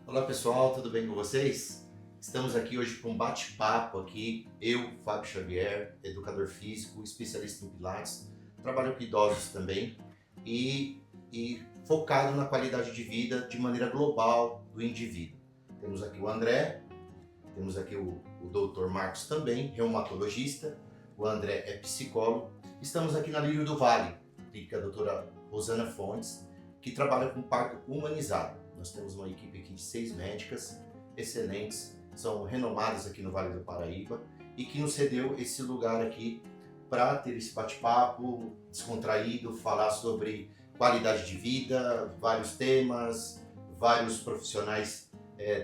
Olá pessoal, tudo bem com vocês? Estamos aqui hoje para um bate-papo aqui, eu, Fábio Xavier, educador físico, especialista em pilates, trabalho com idosos também e focado na qualidade de vida de maneira global do indivíduo. Temos aqui o André, temos aqui o Dr. Marcos também, reumatologista, o André é psicólogo. Estamos aqui na Lírio do Vale, clínica da doutora Rosana Fontes, que trabalha com parto humanizado. Nós temos uma equipe aqui de 6 médicas excelentes, são renomadas aqui no Vale do Paraíba e que nos cedeu esse lugar aqui para ter esse bate-papo descontraído, falar sobre qualidade de vida, vários temas, vários profissionais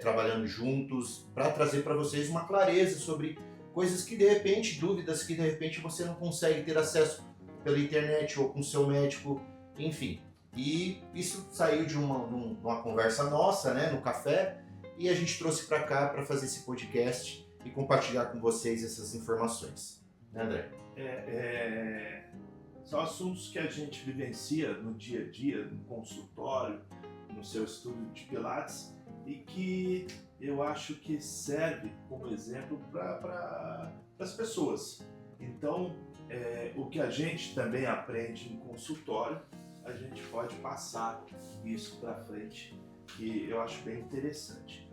trabalhando juntos, para trazer para vocês uma clareza sobre coisas que de repente, dúvidas que de repente você não consegue ter acesso pela internet ou com seu médico, enfim. E isso saiu de uma conversa nossa, né, no café, e a gente trouxe para cá para fazer esse podcast e compartilhar com vocês essas informações. Né, André? São assuntos que a gente vivencia no dia a dia, no consultório, no seu estudo de Pilates, e que eu acho que serve como exemplo para as pessoas. Então, o que a gente também aprende no consultório, a gente pode passar isso para frente, que eu acho bem interessante.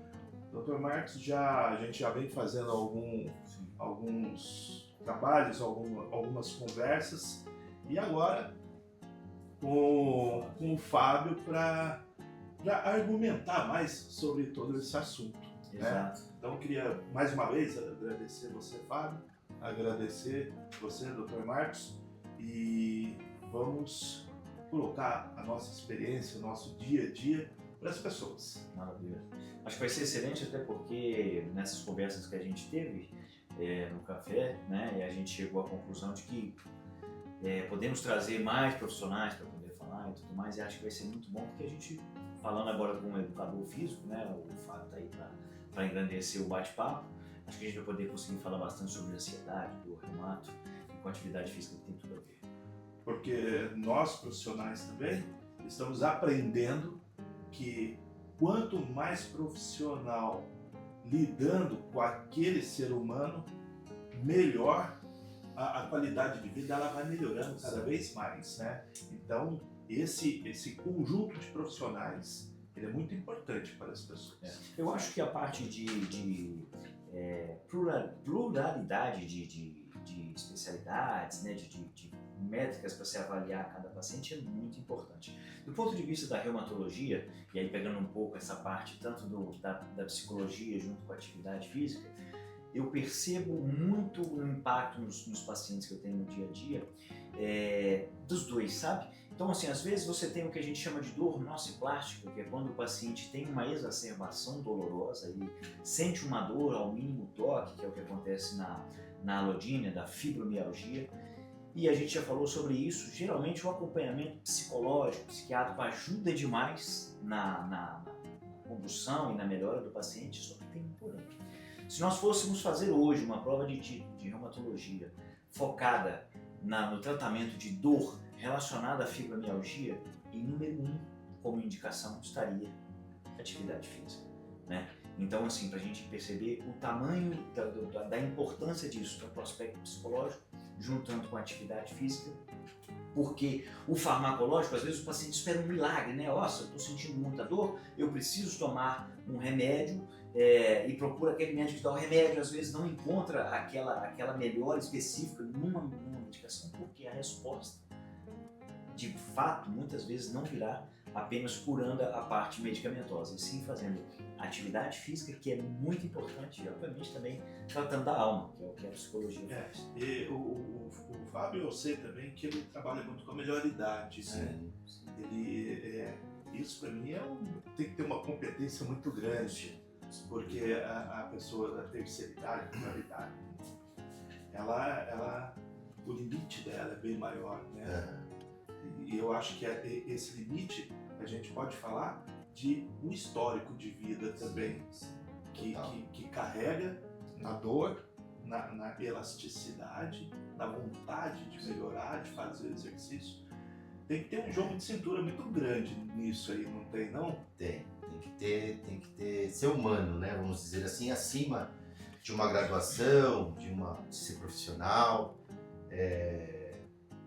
Dr. Marcos, a gente já vem fazendo alguns trabalhos, algumas conversas, e agora com o Fábio para argumentar mais sobre todo esse assunto. Exato. Né? Então eu queria mais uma vez agradecer você, Fábio, agradecer você, Dr. Marcos, e vamos colocar a nossa experiência, o nosso dia a dia para as pessoas. Maravilha. Acho que vai ser excelente, até porque nessas conversas que a gente teve no café, né, e a gente chegou à conclusão de que podemos trazer mais profissionais para poder falar e tudo mais, e acho que vai ser muito bom, porque a gente, falando agora com um educador físico, né, o Fábio está aí para engrandecer o bate-papo, acho que a gente vai poder conseguir falar bastante sobre ansiedade, dor, reumato e com atividade física que tem tudo a ver. Porque nós profissionais também estamos aprendendo que quanto mais profissional lidando com aquele ser humano, melhor a qualidade de vida ela vai melhorando cada vez mais, né? Então esse conjunto de profissionais ele é muito importante para as pessoas. Eu acho que a parte de pluralidade de especialidades, né, de métricas para se avaliar cada paciente é muito importante. Do ponto de vista da reumatologia, e aí pegando um pouco essa parte tanto da psicologia junto com a atividade física, eu percebo muito o impacto nos pacientes que eu tenho no dia a dia, dos dois, sabe? Então, assim, às vezes você tem o que a gente chama de dor nociplástica, que é quando o paciente tem uma exacerbação dolorosa e sente uma dor ao mínimo toque, que é o que acontece na alodínia, da fibromialgia. E a gente já falou sobre isso, geralmente o acompanhamento psicológico, psiquiátrico ajuda demais na condução e na melhora do paciente, só que tem um porém. Se nós fôssemos fazer hoje uma prova de título de reumatologia focada no tratamento de dor relacionada à fibromialgia, em número 1 como indicação estaria atividade física, né? Então, assim, para a gente perceber o tamanho da importância disso, tanto o aspecto psicológico, juntando com a atividade física, porque o farmacológico, às vezes o paciente espera um milagre, né? Nossa, eu estou sentindo muita dor, eu preciso tomar um remédio e procura aquele médico que dá o remédio, às vezes não encontra aquela melhora específica numa medicação, porque a resposta, de fato, muitas vezes não virá apenas curando a parte medicamentosa, e sim fazendo atividade física, que é muito importante, e obviamente também tratando da alma, que é o que a psicologia faz. E o Fábio, eu sei também que ele trabalha muito com a melhoridade, né? Isso para mim tem que ter uma competência muito grande, porque a pessoa da terceira idade, melhoridade, o limite dela é bem maior, né? E eu acho que esse limite a gente pode falar de um histórico de vida também, que carrega na dor, na elasticidade, na vontade de melhorar, de fazer exercício. Tem que ter um jogo de cintura muito grande nisso aí, não tem não? Tem que ter ser humano, né? Vamos dizer assim, acima de uma graduação, de ser profissional.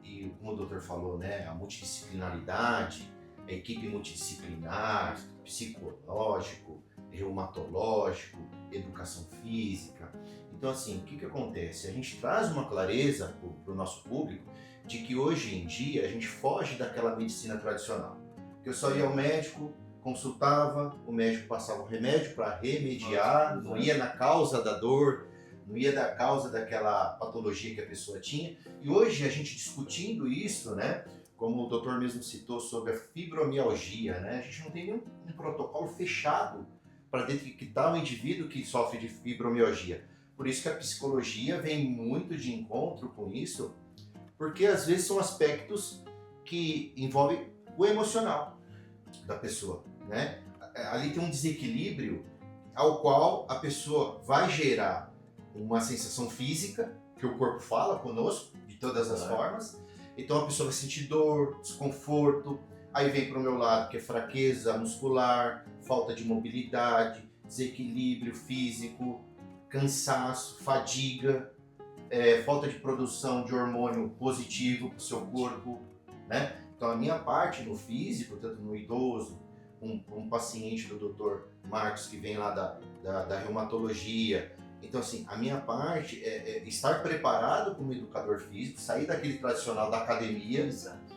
E como o doutor falou, né? A multidisciplinaridade, a equipe multidisciplinar, psicológico, reumatológico, educação física. Então, assim, o que acontece? A gente traz uma clareza para o nosso público de que hoje em dia a gente foge daquela medicina tradicional. Que eu só ia ao médico, consultava, o médico passava o remédio para remediar, não ia na causa da dor, não ia da causa daquela patologia que a pessoa tinha. E hoje a gente discutindo isso, né? Como o doutor mesmo citou sobre a fibromialgia, né? A gente não tem nenhum protocolo fechado para detectar o indivíduo que sofre de fibromialgia. Por isso que a psicologia vem muito de encontro com isso, porque às vezes são aspectos que envolvem o emocional da pessoa, né? Ali tem um desequilíbrio ao qual a pessoa vai gerar uma sensação física, que o corpo fala conosco, de todas as formas. Então a pessoa vai sentir dor, desconforto, aí vem para o meu lado que é fraqueza muscular, falta de mobilidade, desequilíbrio físico, cansaço, fadiga, falta de produção de hormônio positivo para o seu corpo, né? Então a minha parte no físico, tanto no idoso, um paciente do Dr. Marcos que vem lá da reumatologia. Então assim, a minha parte é estar preparado como educador físico, sair daquele tradicional da academia, Exato.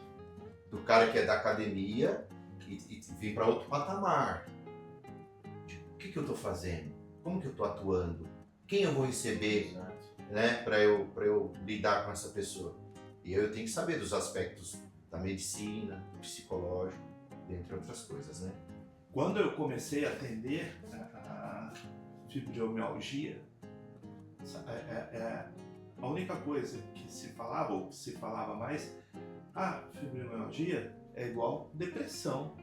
do cara que é da academia e vir para outro patamar. O que eu estou fazendo? Como que eu estou atuando? Quem eu vou receber, né, para eu lidar com essa pessoa? E eu tenho que saber dos aspectos da medicina, do psicológico, dentre outras coisas, né? Quando eu comecei a atender a fibromialgia, a única coisa que se falava, ou que se falava mais, fibromialgia é igual depressão.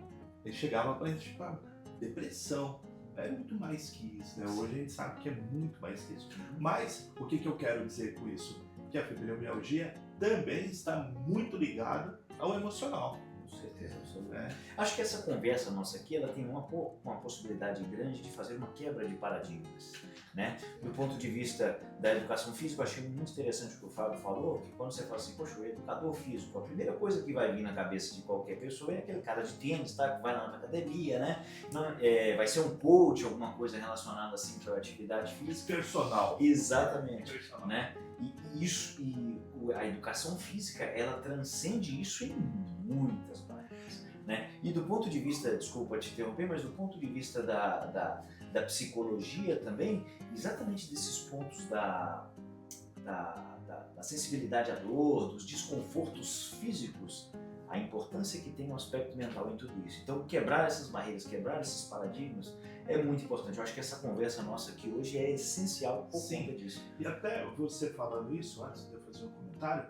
Ele chegava pra gente e falava, depressão. É muito mais que isso, né? Hoje a gente sabe que é muito mais que isso. Mas o que eu quero dizer com isso? Que a fibromialgia também está muito ligada ao emocional. Com certeza, absolutamente. Acho que essa conversa nossa aqui, ela tem uma possibilidade grande de fazer uma quebra de paradigmas, né? Do ponto de vista da educação física, eu achei muito interessante o que o Fábio falou, que quando você fala assim, poxa, o educador físico, a primeira coisa que vai vir na cabeça de qualquer pessoa é aquele cara de tênis, tá? Que vai lá na academia, né? Vai ser um coach, alguma coisa relacionada assim para a atividade física. Personal. Exatamente. Personal. Né? A educação física, ela transcende isso em muitas partes, né? E do ponto de vista, desculpa te interromper, mas do ponto de vista da psicologia também, exatamente desses pontos da sensibilidade à dor, dos desconfortos físicos, a importância que tem o aspecto mental em tudo isso. Então, quebrar essas barreiras, quebrar esses paradigmas é muito importante. Eu acho que essa conversa nossa aqui hoje é essencial por conta disso. E até você falando isso, antes de eu fazer um comentário,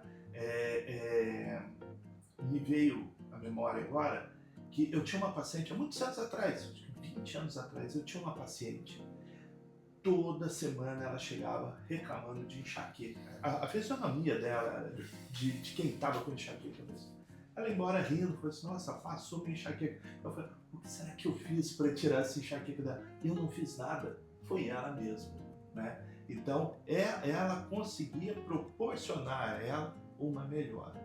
me veio à memória agora que eu tinha uma paciente há muitos anos atrás, 20 anos atrás, eu tinha uma paciente. Toda semana ela chegava reclamando de enxaqueca. A fisionomia dela era de quem estava com enxaqueca mesmo. Ela ia embora rindo, falou assim, nossa, passou minha enxaqueca. Eu falei, o que será que eu fiz para tirar essa enxaqueca dela? Eu não fiz nada, foi ela mesma, né? Então, ela conseguia proporcionar a ela uma melhora,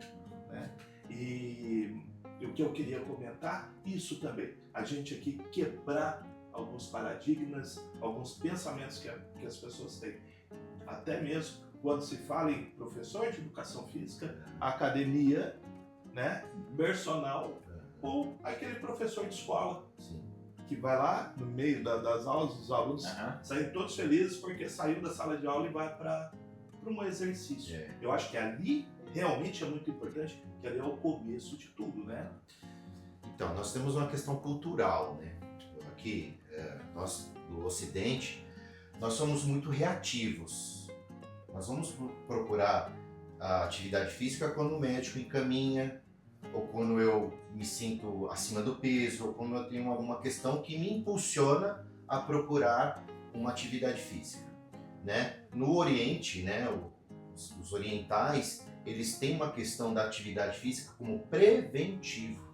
né? E o que eu queria comentar, isso também, a gente aqui quebrar alguns paradigmas, alguns pensamentos que as pessoas têm. Até mesmo quando se fala em professor de educação física, academia, né, personal, ou aquele professor de escola. Sim. Que vai lá no meio das aulas, os alunos saem todos felizes porque saiu da sala de aula e vai para um exercício. Eu acho que ali realmente é muito importante, que ali é o começo de tudo, né? Então, nós temos uma questão cultural, né? Aqui, nós do Ocidente, nós somos muito reativos. Nós vamos procurar a atividade física quando o médico encaminha, ou quando eu me sinto acima do peso, ou quando eu tenho alguma questão que me impulsiona a procurar uma atividade física, né? No Oriente, né, os orientais, eles têm uma questão da atividade física como preventivo.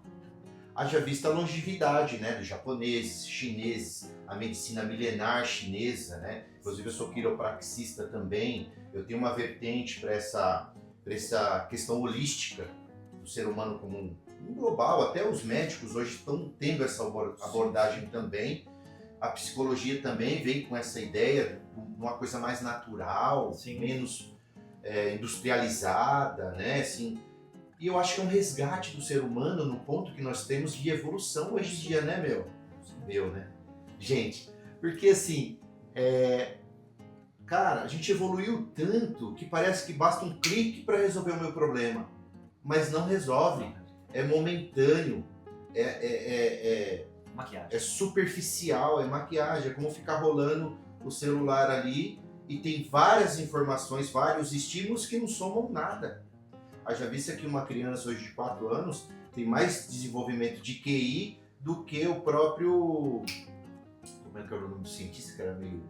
haja vista a longevidade, né, dos japoneses, chineses, a medicina milenar chinesa, né? Inclusive eu sou quiropraxista também, eu tenho uma vertente para essa questão holística do ser humano como um global, até os médicos hoje estão tendo essa abordagem também. A psicologia também vem com essa ideia de uma coisa mais natural, Sim. menos industrializada, né? Assim, e eu acho que é um resgate do ser humano no ponto que nós temos de evolução hoje em dia, né, né? Gente, porque assim, cara, a gente evoluiu tanto que parece que basta um clique para resolver o meu problema, mas não resolve, é momentâneo, Maquiagem. é superficial, é maquiagem, é como ficar rolando o celular ali e tem várias informações, vários estímulos que não somam nada. Haja vista que uma criança hoje de 4 anos tem mais desenvolvimento de QI do que o próprio... Como é que era o nome do cientista que era meio...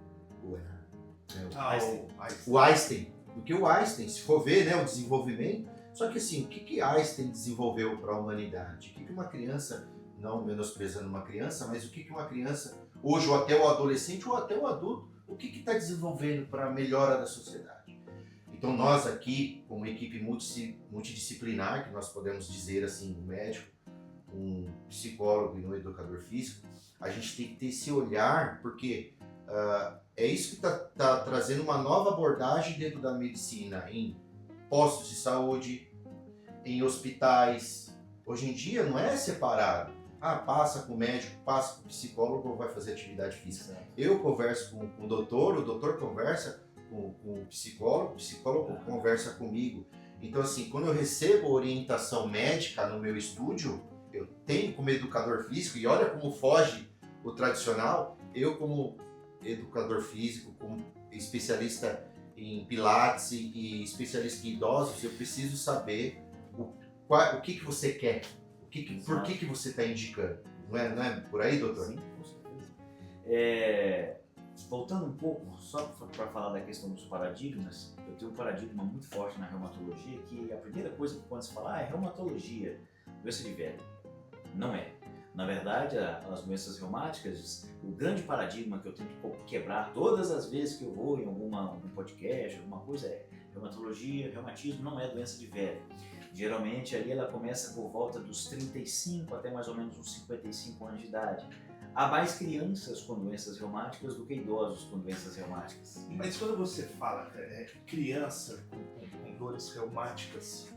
O Einstein. Do que o Einstein, se for ver, né, o desenvolvimento. Só que assim, o que Einstein desenvolveu para a humanidade? O que uma criança, não menosprezando uma criança, mas o que uma criança, hoje ou até o adolescente ou até o adulto, o que está desenvolvendo para a melhora da sociedade? Então nós aqui, como equipe multidisciplinar, que nós podemos dizer assim, um médico, um psicólogo e um educador físico, a gente tem que ter esse olhar, porque é isso que está trazendo uma nova abordagem dentro da medicina, em postos de saúde, em hospitais. Hoje em dia não é separado. Passa com o médico, passa com o psicólogo ou vai fazer atividade física. Certo. Eu converso com o doutor conversa com o psicólogo conversa comigo. Então assim, quando eu recebo orientação médica no meu estúdio, eu tenho como educador físico, e olha como foge o tradicional, eu como educador físico, como especialista em pilates e especialista em idosos, eu preciso saber o que você quer, por que você está indicando. Não é por aí, doutor? Sim, com certeza. Voltando um pouco, só para falar da questão dos paradigmas, eu tenho um paradigma muito forte na reumatologia, que a primeira coisa que quando se fala é reumatologia, doença de velho. Não é. Na verdade, as doenças reumáticas, o grande paradigma que eu tento quebrar todas as vezes que eu vou em algum podcast, alguma coisa, é reumatologia, reumatismo não é doença de velho. Geralmente ali ela começa por volta dos 35 até mais ou menos uns 55 anos de idade. Há mais crianças com doenças reumáticas do que idosos com doenças reumáticas. Mas quando você fala criança com dores reumáticas,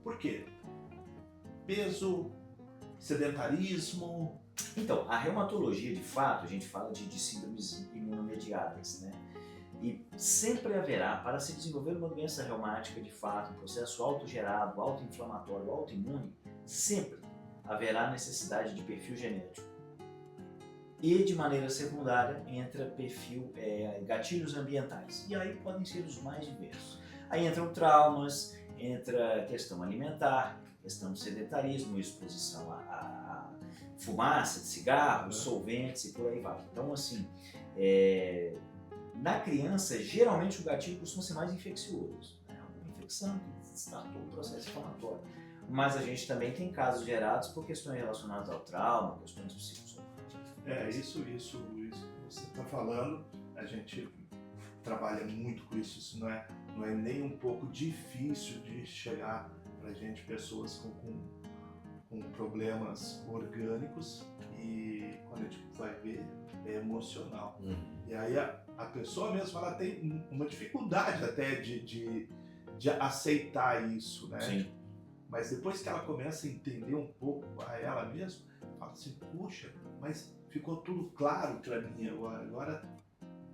por quê? Peso, sedentarismo? Então, a reumatologia, de fato, a gente fala de síndromes imunomediadas, né? E sempre haverá, para se desenvolver uma doença reumática, de fato, um processo autogerado, autoinflamatório, autoimune, sempre haverá necessidade de perfil genético. E, de maneira secundária, entra perfil, gatilhos ambientais. E aí podem ser os mais diversos. Aí entram traumas, entra questão alimentar, questão de sedentarismo, exposição a fumaça de cigarros, solventes e por aí vai. Então, assim, na criança, geralmente o gatilho costuma ser mais infeccioso. Né? Uma infecção que startou o processo inflamatório. Mas a gente também tem casos gerados por questões relacionadas ao trauma, questões psicossomáticas. Isso que você está falando, a gente trabalha muito com isso. Isso não é nem um pouco difícil de chegar pra gente, pessoas com problemas orgânicos, e quando a gente vai ver, é emocional. E aí a pessoa mesmo, ela tem uma dificuldade até de aceitar isso, né? Sim. Mas depois que ela começa a entender um pouco a ela mesma, fala assim, puxa, mas ficou tudo claro para mim agora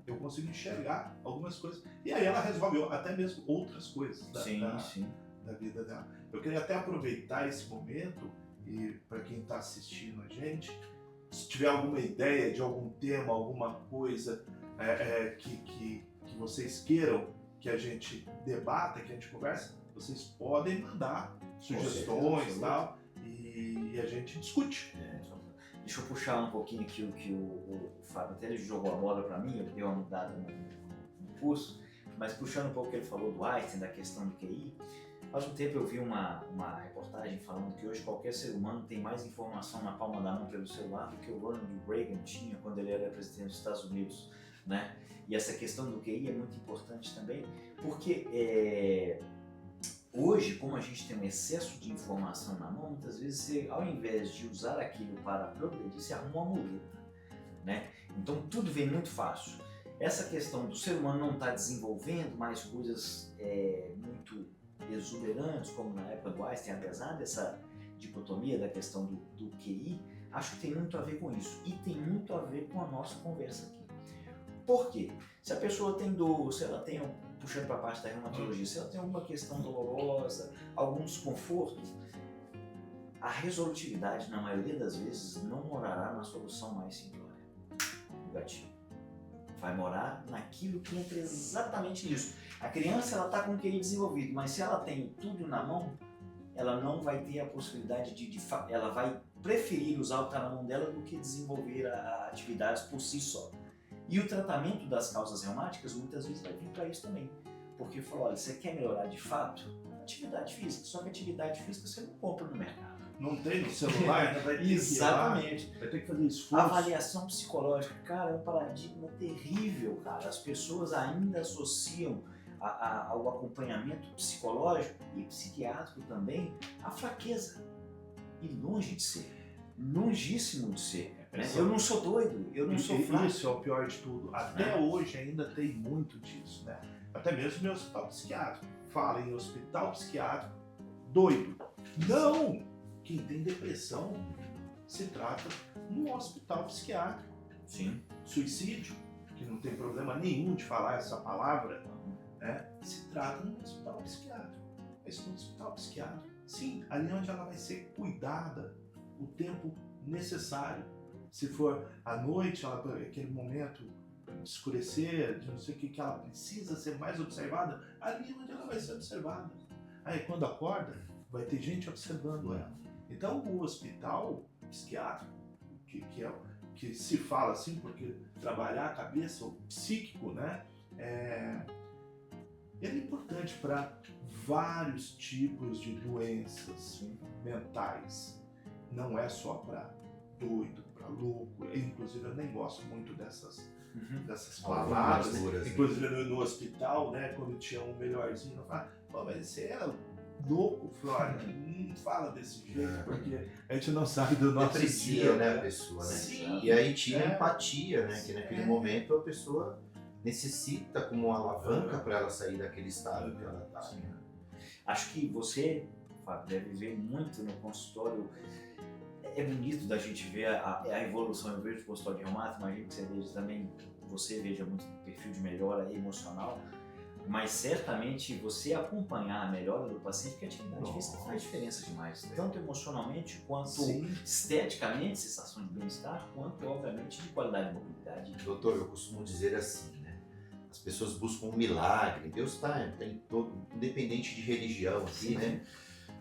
eu consigo enxergar algumas coisas. E aí ela resolve até mesmo outras coisas da vida dela. Eu queria até aproveitar esse momento, e para quem está assistindo a gente, se tiver alguma ideia de algum tema, alguma coisa que vocês queiram que a gente debata, que a gente converse, vocês podem mandar sugestões e tal, e a gente discute. Deixa eu puxar um pouquinho aqui o que o Fábio até ele jogou a bola para mim, eu dei uma mudada no curso, mas puxando um pouco o que ele falou do Einstein, da questão do QI, Faz um tempo eu vi uma reportagem falando que hoje qualquer ser humano tem mais informação na palma da mão pelo celular do que o Ronald Reagan tinha quando ele era presidente dos Estados Unidos, né? E essa questão do QI é muito importante também, porque hoje, como a gente tem um excesso de informação na mão, muitas vezes você, ao invés de usar aquilo para progredir, você arruma uma muleta, né? Então tudo vem muito fácil. Essa questão do ser humano não estar desenvolvendo mais coisas muito exuberantes, como na época do Einstein, apesar dessa dicotomia da questão do QI, acho que tem muito a ver com isso. E tem muito a ver com a nossa conversa aqui. Por quê? Se a pessoa tem dor, se ela tem, puxando para a parte da reumatologia, se ela tem alguma questão dolorosa, algum desconforto, a resolutividade, na maioria das vezes, não morará na solução mais simplória, o gatilho. Vai morar naquilo que entra exatamente nisso. A criança, ela está com o QI desenvolvido, mas se ela tem tudo na mão, ela não vai ter a possibilidade ela vai preferir usar o que está na mão dela do que desenvolver atividades por si só. E o tratamento das causas reumáticas muitas vezes vai vir para isso também. Porque falou, olha, você quer melhorar de fato? Atividade física. Só que atividade física você não compra no mercado. Não tem no celular, né? Vai ter Exatamente. Vai ter que fazer esforço. Avaliação psicológica, cara, é um paradigma terrível, cara. As pessoas ainda associam ao acompanhamento psicológico e psiquiátrico também a fraqueza. E longe de ser. Longíssimo de ser. Né? Eu não sou doido, eu não sou fraco. Isso é o pior de tudo. Até hoje ainda tem muito disso, né? Até mesmo no hospital psiquiátrico. Fala em hospital psiquiátrico, doido. Não! Quem tem depressão se trata no hospital psiquiátrico. Sim. Suicídio, que não tem problema nenhum de falar essa palavra, né? Se trata no hospital psiquiátrico. Esse no hospital psiquiátrico. Sim, ali onde ela vai ser cuidada o tempo necessário. Se for à noite, aquele momento de escurecer, de não sei o que ela precisa ser mais observada, ali onde ela vai ser observada. Aí quando acorda, vai ter gente observando ela. Então o hospital psiquiátrico, que se fala assim, porque trabalhar a cabeça, o psíquico, né, ele é importante para vários tipos de doenças mentais. Não é só para doido, para louco. Inclusive eu nem gosto muito dessas palavras. Inclusive no hospital, né, quando tinha um melhorzinho, eu falava, pô, mas você era louco, Flora, não fala desse jeito, porque a gente não sabe do nosso deprecia, dia, né, a pessoa, né? Sim. E aí tira a empatia, né? Que naquele momento a pessoa necessita como uma alavanca para ela sair daquele estado que ela está. Né? Acho que você, Fábio, deve ver muito no consultório. É bonito da gente ver a evolução. Eu vejo o consultório de reumato, imagino que você veja também, você veja muito o perfil de melhora emocional, mas certamente você acompanhar a melhora do paciente, porque a atividade física faz diferença demais, tanto emocionalmente quanto esteticamente, sensação de bem-estar, quanto obviamente de qualidade de mobilidade. Doutor, eu costumo dizer assim, né? As pessoas buscam um milagre, Deus está em todo, independente de religião aqui, né?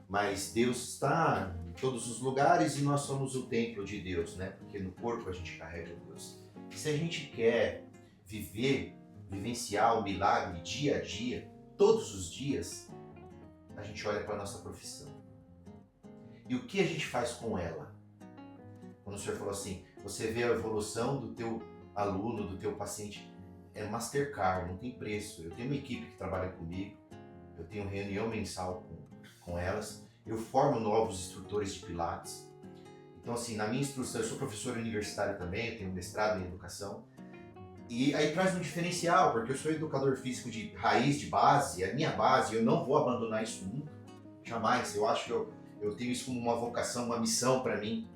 Mas Deus está em todos os lugares e nós somos o templo de Deus, né? Porque no corpo a gente carrega Deus. E se a gente quer vivenciar o milagre dia a dia, todos os dias, a gente olha para a nossa profissão. E o que a gente faz com ela? Quando o senhor falou assim, você vê a evolução do teu aluno, do teu paciente, é Mastercard, não tem preço. Eu tenho uma equipe que trabalha comigo, eu tenho reunião mensal com elas, eu formo novos instrutores de Pilates. Então assim, na minha instrução, eu sou professor universitário também, eu tenho mestrado em educação, e aí traz um diferencial, porque eu sou educador físico de raiz, de base, é a minha base, eu não vou abandonar isso nunca, jamais. Eu acho que eu tenho isso como uma vocação, uma missão para mim,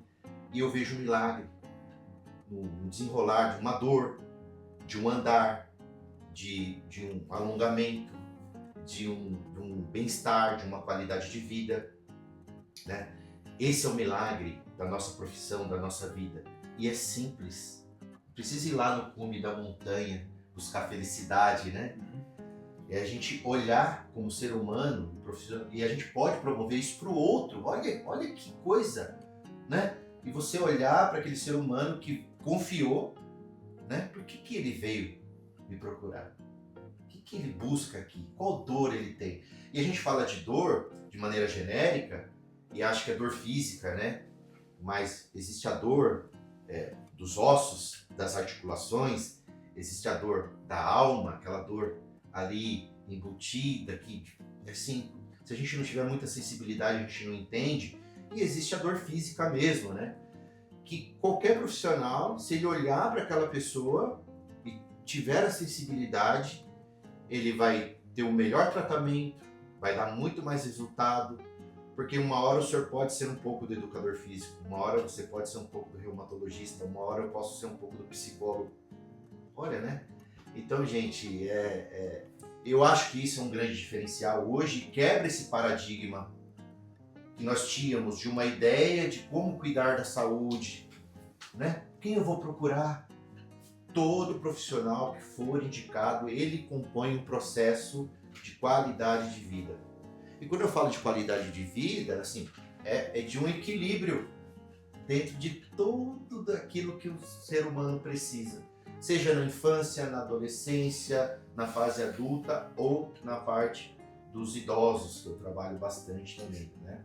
e eu vejo um milagre no desenrolar de uma dor, de um andar, de um alongamento, de um bem-estar, de uma qualidade de vida, né? Esse é o milagre da nossa profissão, da nossa vida. E é simples. Não precisa ir lá no cume da montanha, buscar felicidade, né? É a gente olhar como ser humano, profissional, e a gente pode promover isso para o outro. Olha que coisa, né? E você olhar para aquele ser humano que confiou, né? Por que ele veio me procurar? O que ele busca aqui? Qual dor ele tem? E a gente fala de dor de maneira genérica e acha que é dor física, né? Mas existe a dor dos ossos, das articulações, existe a dor da alma, aquela dor ali embutida, que assim, se a gente não tiver muita sensibilidade, a gente não entende. E existe a dor física mesmo, né? Que qualquer profissional, se ele olhar para aquela pessoa e tiver a sensibilidade, ele vai ter o melhor tratamento, vai dar muito mais resultado, porque uma hora o senhor pode ser um pouco do educador físico, uma hora você pode ser um pouco do reumatologista, uma hora eu posso ser um pouco do psicólogo. Olha, né? Então, gente, eu acho que isso é um grande diferencial. Hoje quebra esse paradigma que nós tínhamos de uma ideia de como cuidar da saúde, né? Quem eu vou procurar? Todo profissional que for indicado, ele compõe um processo de qualidade de vida. E quando eu falo de qualidade de vida, assim, é de um equilíbrio dentro de tudo daquilo que o ser humano precisa. Seja na infância, na adolescência, na fase adulta ou na parte dos idosos, que eu trabalho bastante também, né?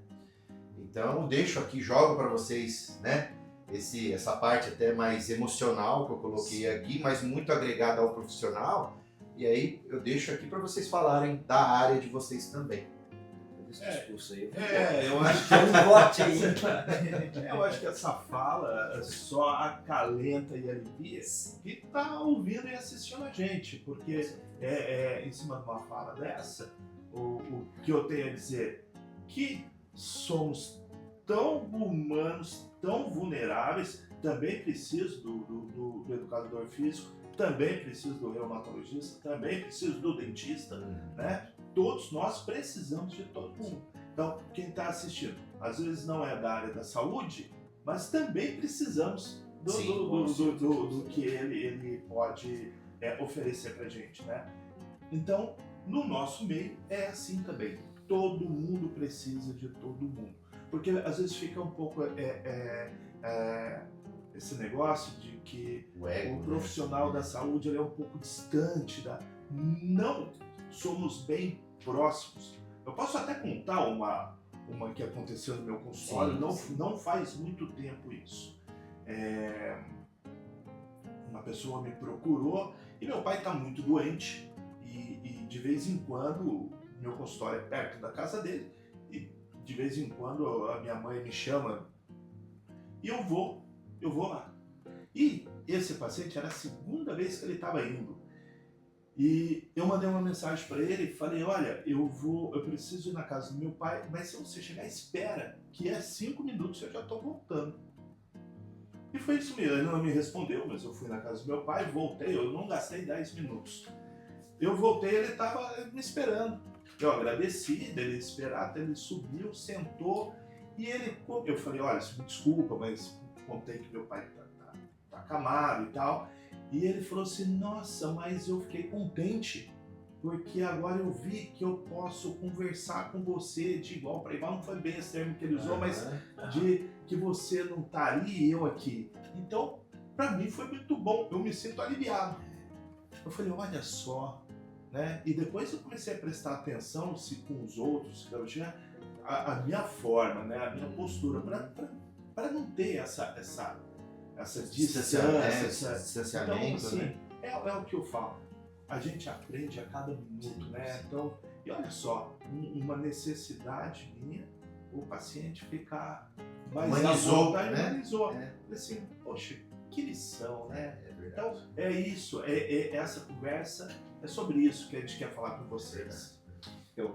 Então, eu deixo aqui, jogo para vocês, né? Essa parte até mais emocional que eu coloquei aqui, mas muito agregada ao profissional. E aí eu deixo aqui para vocês falarem da área de vocês também. Eu acho que um bote aí. Eu acho que essa fala só acalenta e alivia quem está ouvindo e assistindo a gente, porque em cima de uma fala dessa, o que eu tenho a dizer que somos tão humanos, tão vulneráveis, também preciso do educador físico, também preciso do reumatologista, também preciso do dentista, né? Todos nós precisamos de todo mundo. Então, quem está assistindo, às vezes não é da área da saúde, mas também precisamos do que ele pode oferecer para a gente, né? Então, no nosso meio é assim também. Todo mundo precisa de todo mundo. Porque às vezes fica um pouco esse negócio de que o profissional da saúde ele é um pouco distante, não somos bem próximos. Eu posso até contar uma que aconteceu no meu consultório, não faz muito tempo isso. Uma pessoa me procurou e meu pai está muito doente e de vez em quando, meu consultório é perto da casa dele, e de vez em quando a minha mãe me chama e eu vou lá. E esse paciente era a segunda vez que ele estava indo. E eu mandei uma mensagem para ele e falei, olha, eu preciso ir na casa do meu pai, mas se você chegar, espera, que 5 minutos eu já estou voltando. E foi isso mesmo, ele não me respondeu, mas eu fui na casa do meu pai, voltei, eu não gastei 10 minutos. Eu voltei, ele estava me esperando. Eu agradeci dele esperar, até ele subiu, sentou, e eu falei, olha, me desculpa, mas contei que meu pai tá acamado e tal. E ele falou assim, nossa, mas eu fiquei contente, porque agora eu vi que eu posso conversar com você de igual para igual. Não foi bem esse termo que ele usou, mas de que você não tá ali e eu aqui. Então, para mim foi muito bom, eu me sinto aliviado. Eu falei, olha só, né? E depois eu comecei a prestar atenção se com os outros, a minha forma, né? A minha postura, para não ter essa distanciamento, então, assim, né? É o que eu falo. A gente aprende a cada minuto, né? Então, e olha só, uma necessidade minha, o paciente ficar mais humanizou, né? Humanizou. Assim, poxa, que lição, né? Então, é isso, essa conversa é sobre isso que a gente quer falar com vocês.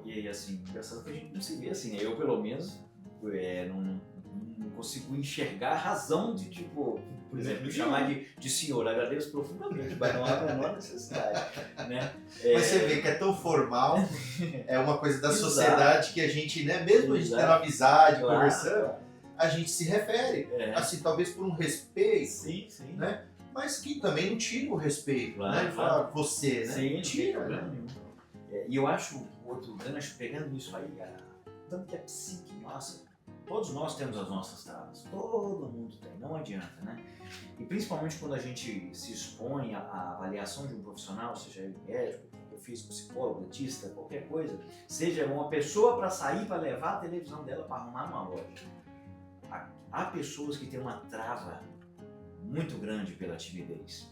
E assim, engraçado que a gente não se vê assim, eu pelo menos não consigo enxergar a razão de, tipo, por exemplo, me chamar de senhor. Agradeço profundamente, mas não há a menor necessidade, né? Mas você vê que é tão formal, é uma coisa da sociedade que a gente, né, mesmo a gente tendo amizade, conversando, a gente se refere, assim, talvez por um respeito, sim. Né? Mas que também não tira o respeito, né? Ele fala você, né? Sim, não tira, né? E eu acho o outro gancho, pegando isso aí, tanto que a psique, nossa, Todos nós temos as nossas travas, todo mundo tem, não adianta, né? E principalmente quando a gente se expõe à avaliação de um profissional, seja ele médico, físico, psicólogo, dentista, qualquer coisa, seja uma pessoa para sair para levar a televisão dela para arrumar numa loja. Há pessoas que têm uma trava muito grande pela timidez.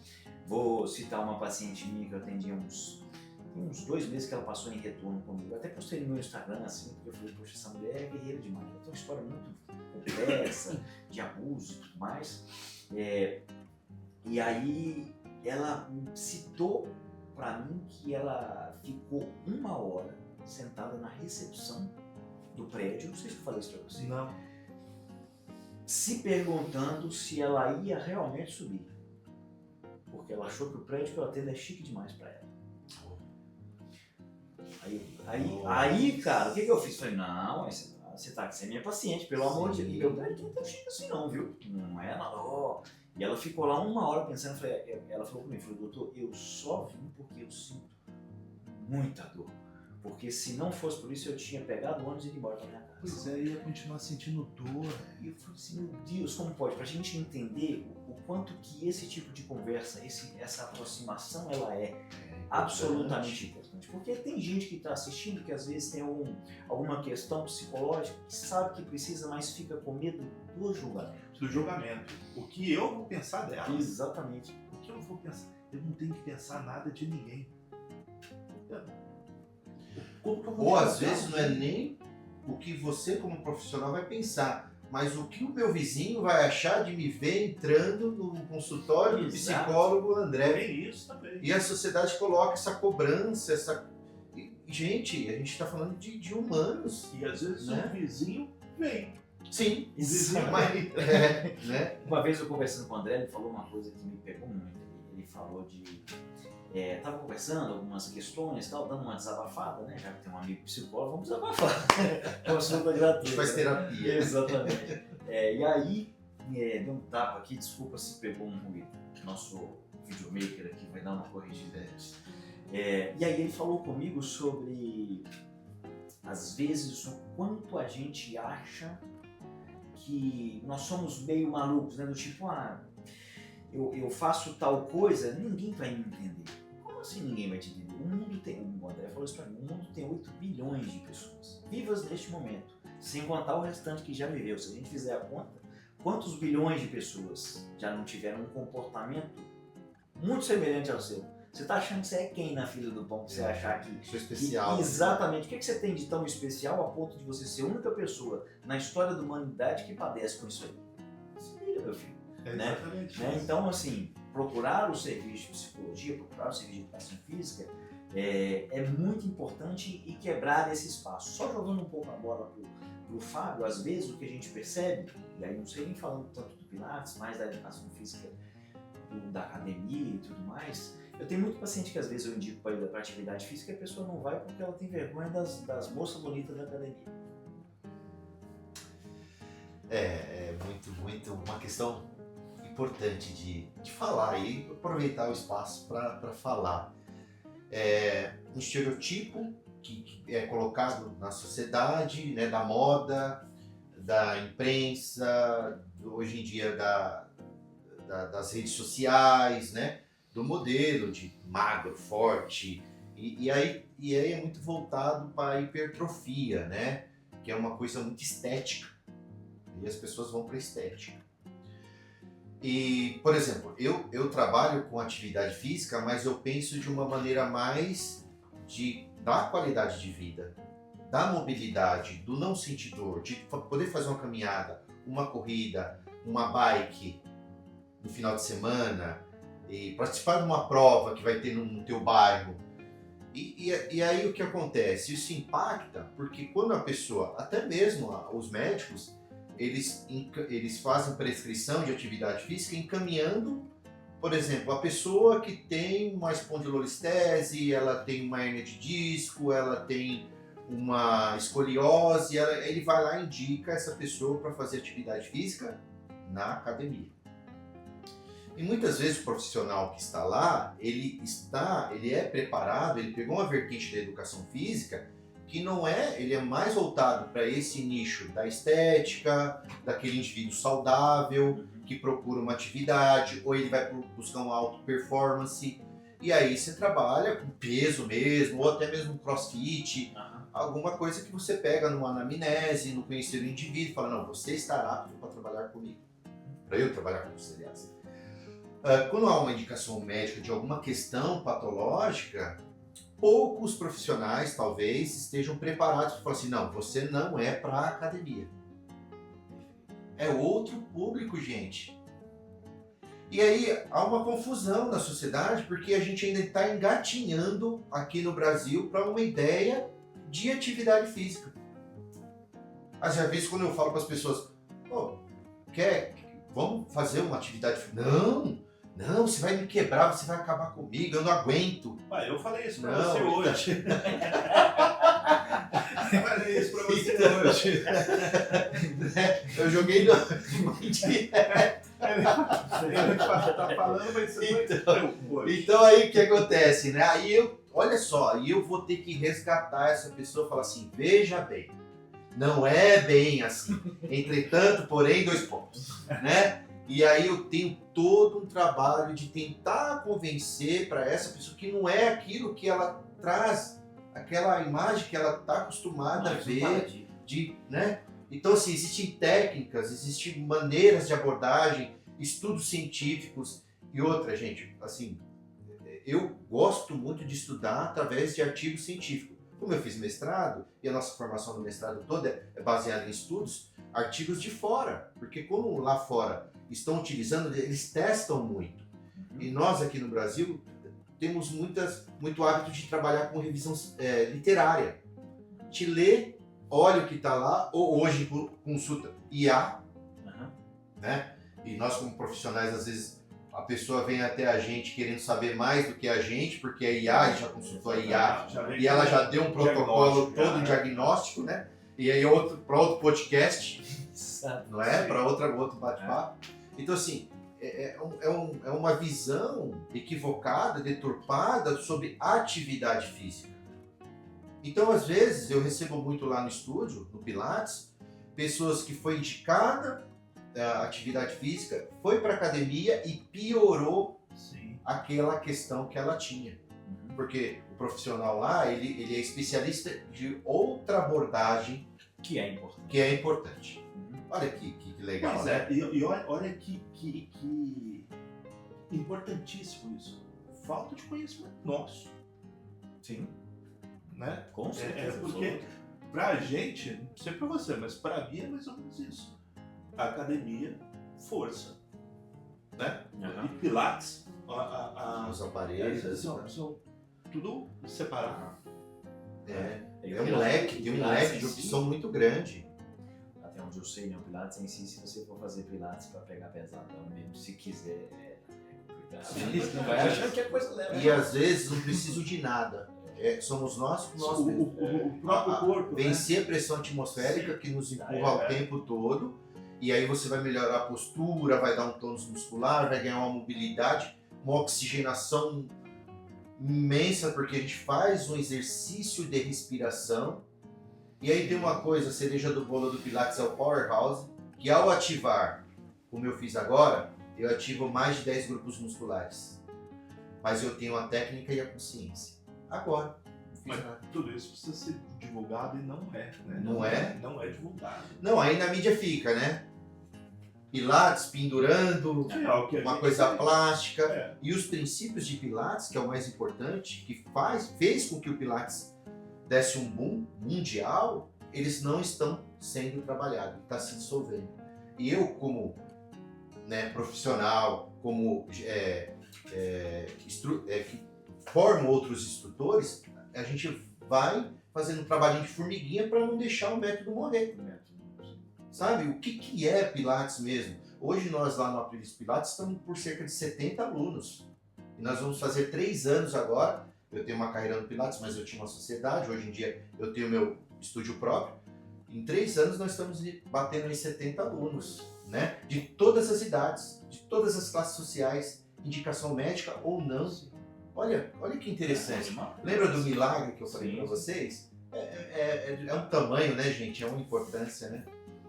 Vou citar uma paciente minha que eu atendi uns 2 meses que ela passou em retorno comigo. Eu até postei no meu Instagram assim, porque eu falei, poxa, essa mulher é guerreira demais. Ela tem uma história muito complexa, de abuso e tudo mais. E aí ela citou para mim que ela ficou 1 hora sentada na recepção do prédio, não sei se eu falei isso para você. Não. Se perguntando se ela ia realmente subir. Porque ela achou que o prédio que ela atendo é chique demais para ela. Aí, cara, o que eu fiz? Falei, não, você tá aqui, você é minha paciente, pelo amor de Deus. Meu prédio não é tão chique assim não, viu? Não é nada. E ela ficou lá 1 hora pensando, ela falou comigo, falou, doutor, eu só vim porque eu sinto muita dor. Porque se não fosse por isso, eu tinha pegado o ônibus e ido embora pra minha casa. Pois é, ia continuar sentindo dor. E eu falei assim, meu Deus, como pode? Pra gente entender o quanto que esse tipo de conversa, essa aproximação, ela é absolutamente importante. Porque tem gente que está assistindo que às vezes tem alguma questão psicológica, que sabe que precisa, mas fica com medo do julgamento. Do julgamento. O que eu vou pensar dela. Exatamente. O que eu vou pensar? Eu não tenho que pensar nada de ninguém. Como que eu vou Ou pensar? às vezes não é nem o que você como profissional vai pensar, mas o que o meu vizinho vai achar de me ver entrando no consultório do psicólogo André. É isso também. E a sociedade coloca essa cobrança, gente, a gente está falando de humanos. E às vezes né? o vizinho vem. Sim, O vizinho mas, vem. né? Uma vez eu conversando com o André, ele falou uma coisa que me pegou muito. Ele falou de... tava conversando algumas questões, tal, dando uma desabafada, né? Já que tem um amigo psicólogo, vamos desabafar. Consulta gratuita. A gente faz terapia. Exatamente. E aí, deu um tapa aqui, desculpa se pegou um ruído. Nosso videomaker aqui vai dar uma corrigida. E aí ele falou comigo sobre, às vezes, o quanto a gente acha que nós somos meio malucos, né? Do tipo, eu faço tal coisa, ninguém vai me entender. Como assim ninguém vai te entender? O André falou isso pra mim, o mundo tem 8 bilhões de pessoas vivas neste momento, sem contar o restante que já viveu. Se a gente fizer a conta, quantos bilhões de pessoas já não tiveram um comportamento muito semelhante ao seu? Você tá achando que você é quem na fila do pão que você achar que... Sou especial. Exatamente. O que você tem de tão especial a ponto de você ser a única pessoa na história da humanidade que padece com isso aí? Se liga, meu filho. Exatamente. Né? Então, assim, procurar o serviço de psicologia, procurar o serviço de educação física é muito importante e quebrar esse espaço. Só jogando um pouco a bola pro Fábio, às vezes o que a gente percebe, e aí não sei nem falando tanto do Pilates, mais da educação física, da academia e tudo mais, eu tenho muito paciente que às vezes eu indico para ir para atividade física e a pessoa não vai porque ela tem vergonha das moças bonitas da academia. É muito uma questão importante de falar e aproveitar o espaço para falar. Um estereotipo que é colocado na sociedade, né, da moda, da imprensa, hoje em dia das redes sociais, né, do modelo de magro, forte, e aí é muito voltado para a hipertrofia, né, que é uma coisa muito estética, e as pessoas vão para a estética. E, por exemplo, eu trabalho com atividade física, mas eu penso de uma maneira mais da qualidade de vida, da mobilidade, do não sentir dor, de poder fazer uma caminhada, uma corrida, uma bike no final de semana, e participar de uma prova que vai ter no teu bairro. E aí o que acontece? Isso impacta porque quando a pessoa, até mesmo os médicos, eles fazem prescrição de atividade física encaminhando, por exemplo, a pessoa que tem uma espondilolistese, ela tem uma hérnia de disco, ela tem uma escoliose, ele vai lá e indica essa pessoa para fazer atividade física na academia. E muitas vezes o profissional que está lá, ele é preparado, ele pegou uma vertente da educação física que não é, ele é mais voltado para esse nicho da estética, daquele indivíduo saudável, que procura uma atividade, ou ele vai buscar uma auto performance, e aí você trabalha com peso mesmo, ou até mesmo crossfit, alguma coisa que você pega numa anamnese, no conhecer do indivíduo, e fala, não, você está apto para trabalhar comigo, para eu trabalhar com você, aliás. Quando há uma indicação médica de alguma questão patológica, poucos profissionais, talvez, estejam preparados para falar assim, não, você não é para a academia. É outro público, gente. E aí há uma confusão na sociedade, porque a gente ainda está engatinhando aqui no Brasil para uma ideia de atividade física. Às vezes, quando eu falo para as pessoas, vamos fazer uma atividade física? Não, você vai me quebrar, você vai acabar comigo, eu não aguento. Eu falei isso pra você hoje. Eu falei isso pra você hoje. Eu joguei no direto. Tá falando, mas você então aí o que acontece, né? Aí eu vou ter que resgatar essa pessoa e falar assim, veja bem, não é bem assim. Entretanto, porém, 2 pontos, né? E aí eu tenho todo um trabalho de tentar convencer para essa pessoa que não é aquilo que ela traz, aquela imagem que ela está acostumada a ver, né? Então, assim, existem técnicas, existem maneiras de abordagem, estudos científicos e outra, gente, assim, eu gosto muito de estudar através de artigos científicos. Como eu fiz mestrado, e a nossa formação no mestrado toda é baseada em estudos, artigos de fora, porque como lá fora estão utilizando, eles testam muito. E nós aqui no Brasil temos muito hábito de trabalhar com revisão literária. Te lê, olha o que está lá, ou hoje consulta IA, né? E nós como profissionais, às vezes, a pessoa vem até a gente querendo saber mais do que a gente, porque a IA já consultou a IA, e ela já deu um protocolo todo, um diagnóstico, né? E aí para outro podcast, não é? Para outro bate-papo. Então, assim, é uma visão equivocada, deturpada sobre atividade física. Então, às vezes, eu recebo muito lá no estúdio, no Pilates, pessoas que foi indicada a atividade física, foi para academia e piorou aquela questão que ela tinha. Porque o profissional lá, ele é especialista de outra abordagem que é importante. Olha que legal, pois né? E olha que importantíssimo isso. Falta de conhecimento nosso. Sim. Né? Com certeza. Porque pra gente, não sei pra você, mas pra mim é mais ou menos isso. Academia, força. Né? E Pilates, os aparelhos são tudo separado. Tem um leque de opção muito grande. Até onde eu sei, né? O Pilates em si, se você for fazer Pilates para pegar pesadão mesmo, se quiser, complicado. Não vai achando que é coisa leve. E às vezes não preciso de nada. Somos nós mesmos. O próprio corpo. Vencer a pressão atmosférica que nos empurra o tempo todo. E aí você vai melhorar a postura, vai dar um tônus muscular, vai ganhar uma mobilidade, uma oxigenação imensa, porque a gente faz um exercício de respiração. E aí tem uma coisa, a cereja do bolo do Pilates é o Powerhouse, que ao ativar, como eu fiz agora, eu ativo mais de 10 grupos musculares. Mas eu tenho a técnica e a consciência. Agora, não fiz nada. Tudo isso precisa ser divulgado e não é, né? Não é? Não é divulgado. Não, aí na mídia fica, né? Pilates pendurando, uma coisa plástica. E os princípios de Pilates, que é o mais importante, que fez com que o Pilates desse um boom mundial, eles não estão sendo trabalhados, está se dissolvendo. E eu, como profissional, como que formo outros instrutores, a gente vai fazendo um trabalhinho de formiguinha para não deixar o método morrer. Sabe? O que é Pilates mesmo? Hoje nós lá no Aprilis Pilates estamos por cerca de 70 alunos. E nós vamos fazer 3 anos agora. Eu tenho uma carreira no Pilates, mas eu tinha uma sociedade. Hoje em dia eu tenho meu estúdio próprio. Em 3 anos nós estamos batendo em 70 alunos, né? De todas as idades, de todas as classes sociais, indicação médica ou não. Olha que interessante. Lembra do milagre que eu falei para vocês? é um tamanho, né, gente? É uma importância, né?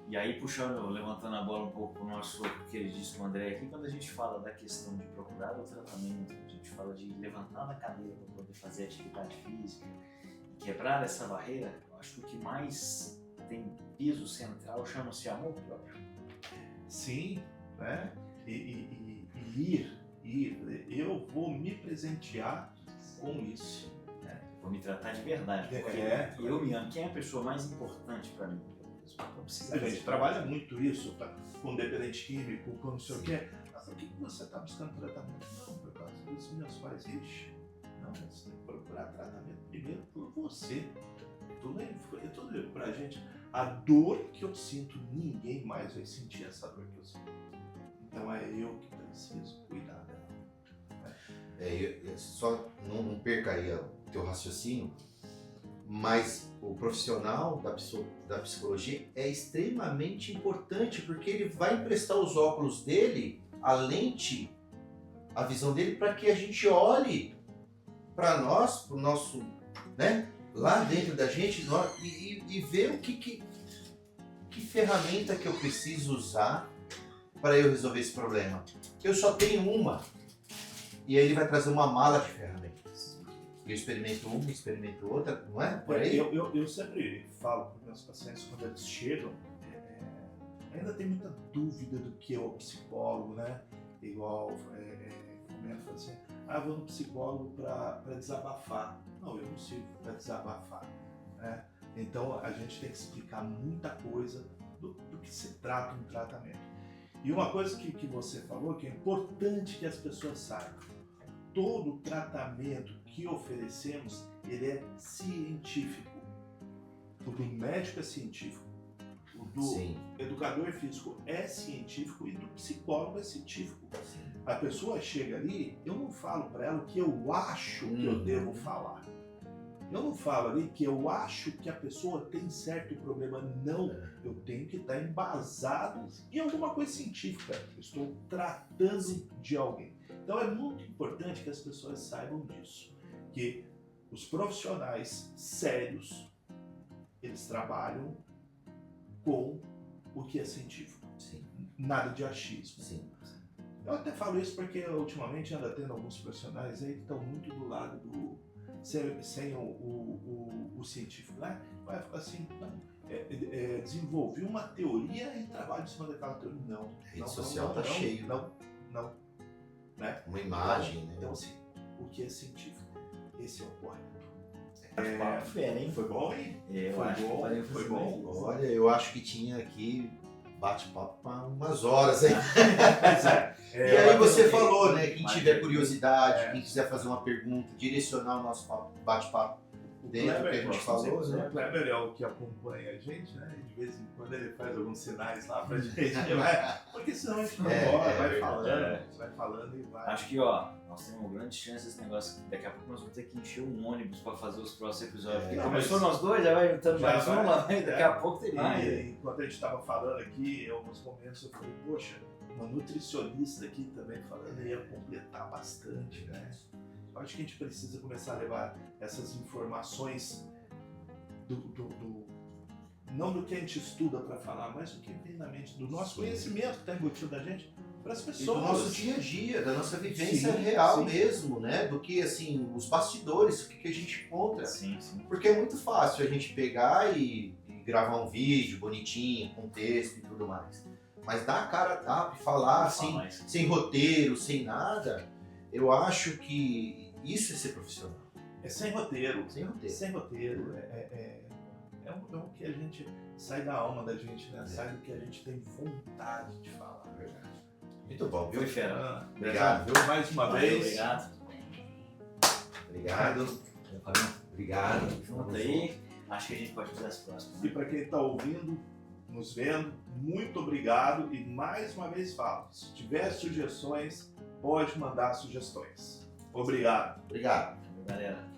E aí, levantando a bola um pouco para o nosso queridíssimo André aqui, quando a gente fala da questão de procurar o tratamento, a gente fala de levantar da cadeira para poder fazer atividade física e quebrar essa barreira, eu acho que o que mais tem peso central chama-se amor próprio. Sim, né? E eu vou me presentear com isso. Vou me tratar de verdade, porque eu me amo. Quem é a pessoa mais importante para mim? A gente trabalha muito isso com dependente químico, com não sei o quê. Mas por que você está buscando tratamento? Não, por causa dos meus pais. Ixi, não, você tem que procurar tratamento primeiro por você. Tudo pra gente. A dor que eu sinto, ninguém mais vai sentir essa dor que eu sinto. Então é eu que preciso cuidar dela. Só não perca aí o teu raciocínio, mas o profissional da psicologia é extremamente importante, porque ele vai emprestar os óculos dele, a lente, a visão dele, para que a gente olhe para nós, para o nosso, né, lá dentro da gente, e ver o que ferramenta que eu preciso usar para eu resolver esse problema. Eu só tenho uma, e aí ele vai trazer uma mala de ferramentas. Eu experimento uma, experimento outra, não é? Por aí? Eu sempre falo para os meus pacientes, quando eles chegam, ainda tem muita dúvida do que é o psicólogo, né? Igual, comenta assim, vou no psicólogo para desabafar. Não, eu não sirvo para desabafar, né? Então a gente tem que explicar muita coisa do que se trata um tratamento. E uma coisa que você falou, que é importante que as pessoas saibam, todo tratamento que oferecemos, ele é científico. O do médico é científico, o do educador físico é científico e do psicólogo é científico. Sim. A pessoa chega ali, eu não falo para ela o que eu acho que eu devo falar. Eu não falo ali que eu acho que a pessoa tem certo problema. Não, eu tenho que estar embasado em alguma coisa científica. Eu estou tratando de alguém. Então é muito importante que as pessoas saibam disso, que os profissionais sérios, eles trabalham com o que é científico. Sim. Nada de achismo. Sim. Eu até falo isso porque ultimamente anda tendo alguns profissionais aí que estão muito do lado do sem o científico, né? Vai falar assim, desenvolver uma teoria e trabalho em cima daquela teoria. Não. A rede social está cheio. Não. Né? Uma imagem, né? Então, assim, o que é científico? Esse é o correto. Fera, hein? Foi bom, hein? Foi bom. Olha, eu acho que tinha aqui bate-papo para umas horas, hein? E aí você falou, né? Quem tiver curiosidade, quem quiser fazer uma pergunta, direcionar o nosso bate-papo dentro do que a gente falou, né? O Kleber é o que acompanha a gente, né? E de vez em quando ele faz alguns sinais lá pra gente, porque senão a gente não vai falando e vai. Acho que, nós temos grande chance desse negócio. Daqui a pouco nós vamos ter que encher um ônibus pra fazer os próximos episódios. Porque começou nós dois, já vai juntando mais um lá, daqui a pouco tem mais. E enquanto a gente tava falando aqui, em alguns momentos eu falei, poxa, uma nutricionista aqui também falando ia completar bastante, né? Eu acho que a gente precisa começar a levar essas informações não do que a gente estuda para falar, mas do que vem na mente, do nosso conhecimento que está embutido da gente para as pessoas. E do nosso dia a dia, da nossa vivência real mesmo, né? Do que, assim, os bastidores, o que a gente encontra. Sim. Porque é muito fácil a gente pegar e gravar um vídeo bonitinho, com texto e tudo mais. Mas dar a cara a tapa e falar assim, sem roteiro, sem nada, eu acho que isso é ser profissional. É sem roteiro. Sem roteiro. Sem roteiro. É o que a gente sai da alma da gente, né? Sai do que a gente tem vontade de falar. Verdade. Muito bom, viu? Foi fera. Obrigado, viu? Mais uma vez. Obrigado. Junto aí. Acho que a gente pode fazer as próximas. E para quem está ouvindo, nos vendo, muito obrigado. E mais uma vez falo, se tiver sugestões, pode mandar sugestões. Obrigado. Obrigado. Galera.